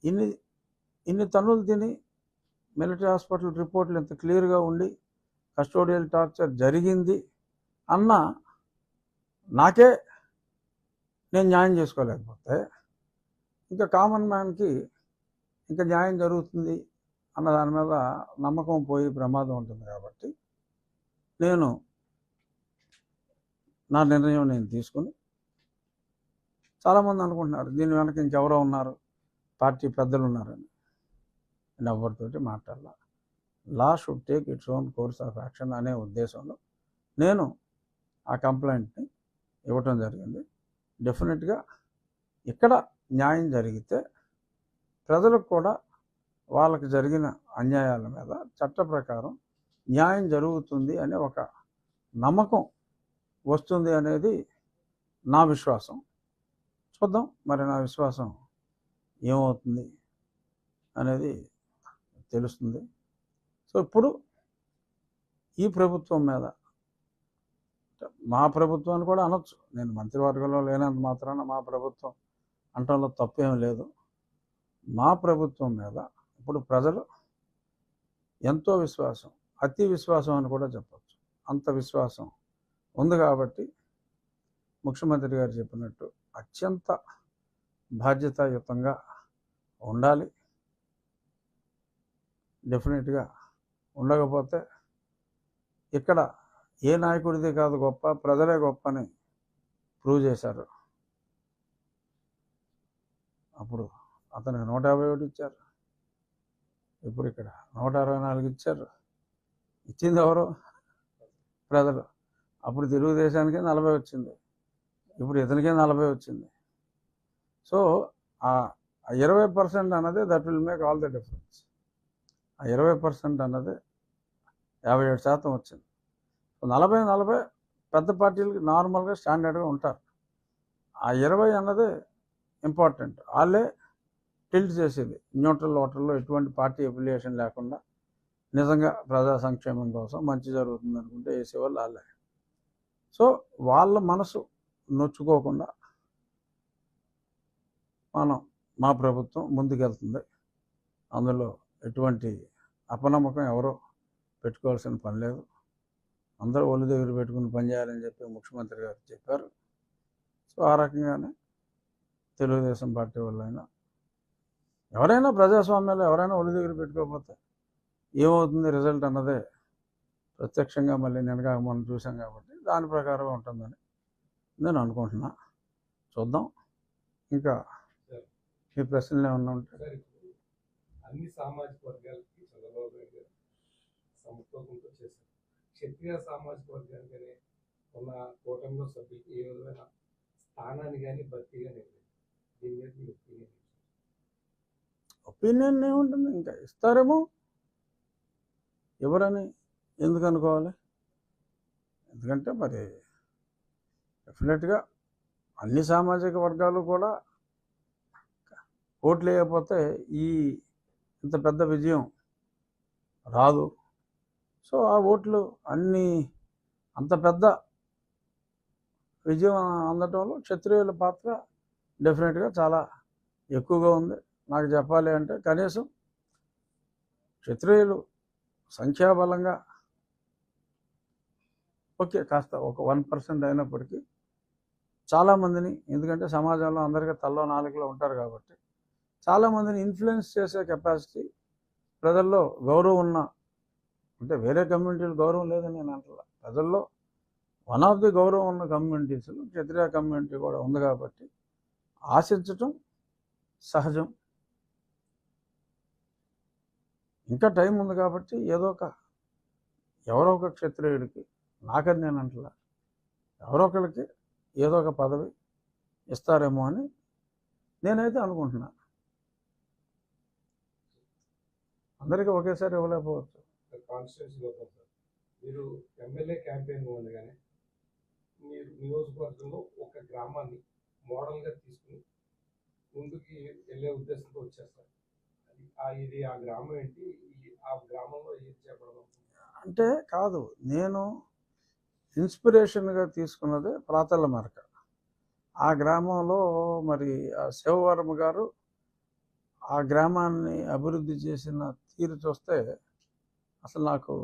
ఇన్ని ఇన్ని తన్నులు తిని మిలిటరీ హాస్పిటల్ రిపోర్ట్లు ఇంత క్లియర్గా ఉండి కస్టోడియల్ టార్చర్ జరిగింది అన్న నాకే నేను న్యాయం చేసుకోలేకపోతే ఇంకా కామన్ మ్యాన్కి ఇంకా న్యాయం జరుగుతుంది అన్న దాని మీద నమ్మకం పోయి ప్రమాదం ఉంటుంది. కాబట్టి నేను నా నిర్ణయం నేను తీసుకుని, చాలామంది అనుకుంటున్నారు దీని వెనక ఇంకెవరో ఉన్నారు, పార్టీ పెద్దలు ఉన్నారని. నేను ఎవరితోటి మాట్లాడాల. Law should take its own course of action అనే ఉద్దేశంలో నేను ఆ కంప్లైంట్ని ఇవ్వటం జరిగింది. డెఫినెట్గా ఇక్కడ న్యాయం జరిగితే ప్రజలకు కూడా వాళ్ళకి జరిగిన అన్యాయాల మీద చట్ట ప్రకారం న్యాయం జరుగుతుంది అనే ఒక నమ్మకం వస్తుంది అనేది నా విశ్వాసం. చూద్దాం మరి నా విశ్వాసం ఏమవుతుంది అనేది తెలుస్తుంది. సో ఇప్పుడు ఈ ప్రభుత్వం మీద, మా ప్రభుత్వాన్ని కూడా అనొచ్చు, నేను మంత్రివర్గంలో లేనంత మాత్రాన మా ప్రభుత్వం అంటంలో తప్పేం లేదు. మా ప్రభుత్వం మీద ఇప్పుడు ప్రజలు ఎంతో విశ్వాసం, అతి విశ్వాసం అని కూడా చెప్పచ్చు, అంత విశ్వాసం ఉంది. కాబట్టి ముఖ్యమంత్రి గారు చెప్పినట్టు అత్యంత బాధ్యతాయుతంగా ఉండాలి. డెఫినెట్గా ఉండకపోతే ఇక్కడ ఏ నాయకుడిది కాదు గొప్ప, ప్రజలే గొప్ప అని ప్రూవ్ చేశారు. అప్పుడు అతనికి 151 ఇచ్చారు, ఇప్పుడు ఇక్కడ 164 ఇచ్చారు. ఇచ్చింది ఎవరు? ప్రజలు. అప్పుడు తెలుగుదేశానికి 40 వచ్చింది, ఇప్పుడు ఇతనికే 40 వచ్చింది. సో ఆ 20% అన్నది that will make all the difference. ఆ 20% అన్నది 57% వచ్చింది. 40 పెద్ద పార్టీలకి నార్మల్గా స్టాండర్డ్గా ఉంటారు. ఆ 20 అన్నది ఇంపార్టెంట్. వాళ్ళే టిల్ట్ చేసేది న్యూట్రల్ ఓటర్లో ఎటువంటి పార్టీ అఫిలియేషన్ లేకుండా నిజంగా ప్రజా సంక్షేమం కోసం మంచి జరుగుతుంది అనుకుంటే వేసేవాళ్ళు వాళ్ళే. సో వాళ్ళ మనసు నొచ్చుకోకుండా మా ప్రభుత్వం ముందుకెళ్తుంది. అందులో ఎటువంటి అపనమ్మకం ఎవరో పెట్టుకోవాల్సిన పని లేదు. అందరూ ఒళ్ళు దగ్గర పెట్టుకుని పనిచేయాలని చెప్పి ముఖ్యమంత్రి గారు చెప్పారు. సో ఆ రకంగానే తెలుగుదేశం పార్టీ వాళ్ళైనా ఎవరైనా ప్రజాస్వామ్యంలో ఎవరైనా ఒళ్ళు దగ్గర పెట్టుకోకపోతే ఏమవుతుంది రిజల్ట్ అన్నదే ప్రత్యక్షంగా మళ్ళీ నిన్నగా మనం చూసాం. కాబట్టి దాని ప్రకారం ఉంటుందని నేను అనుకుంటున్నా. చూద్దాం. ఇంకా మీ ప్రశ్నలు ఏమన్నా ఉంటే. అన్ని సామాజిక వర్గాలకి చంద్రబాబు నాయుడు గారు సమతూకంతో చేశారు. క్షత్రియ సామాజిక వర్గానికనే ఉన్న కూటమిలో సభ్యులకి ఏ విధమైన స్థానాన్ని కానీ భర్తీ కానీ దీని మీద మీ ఒపీనియన్ ఏముంటుంది, ఇంకా ఇస్తారేమో. ఎవరని ఎందుకు అనుకోవాలి? ఎందుకంటే మరి డెఫినెట్గా అన్ని సామాజిక వర్గాలు కూడా ఓట్లు వేయకపోతే ఇంత పెద్ద విజయం రాదు. సో ఆ ఓట్లు అంత పెద్ద విజయం అందటంలో క్షత్రియుల పాత్ర డెఫినెట్గా చాలా ఎక్కువగా ఉంది. నాకు చెప్పాలి అంటే కనీసం క్షత్రియులు సంఖ్యాబలంగా ఓకే కాస్త ఒక 1% అయినప్పటికీ చాలామందిని, ఎందుకంటే సమాజంలో అందరికీ తల్లో నాలుగులో ఉంటారు కాబట్టి చాలామందిని ఇన్ఫ్లుయెన్స్ చేసే కెపాసిటీ ప్రజల్లో గౌరవం ఉన్న, అంటే వేరే కమ్యూనిటీలు గౌరవం లేదని నేను అంటున్నా, ప్రజల్లో వన్ ఆఫ్ ది గౌరవం ఉన్న కమ్యూనిటీస్లో క్షత్రియ కమ్యూనిటీ కూడా ఉంది. కాబట్టి ఆశించటం సహజం. ఇంకా టైం ఉంది కాబట్టి ఎవరో ఒక క్షత్రియుడికి, నాకని నేను అంటలా, ఎవరో ఒకరికి ఏదో ఒక పదవి ఇస్తారేమో అని నేనైతే అనుకుంటున్నా. అందరికీ ఒకేసారి ఇవ్వలేకపోవచ్చు. కాన్స్టిట్యూన్సీలో మీరు ఎమ్మెల్యే క్యాంపెయిన్ ఉండగానే మీరు నియోజకవర్గంలో ఒక గ్రామాన్ని మోడల్గా తీసుకుని ముందుకి వెళ్ళే ఉద్దేశంతో వచ్చేస్తారు. ఇది ఆ గ్రామం ఏంటి, ఆ గ్రామంలో ఏం చెప్పడం అంటే కాదు, నేను ఇన్స్పిరేషన్గా తీసుకున్నదే ప్రాతల మరక. ఆ గ్రామంలో మరి శివవర్మ గారు ఆ గ్రామాన్ని అభివృద్ధి చేసిన తీరు చూస్తే అసలు నాకు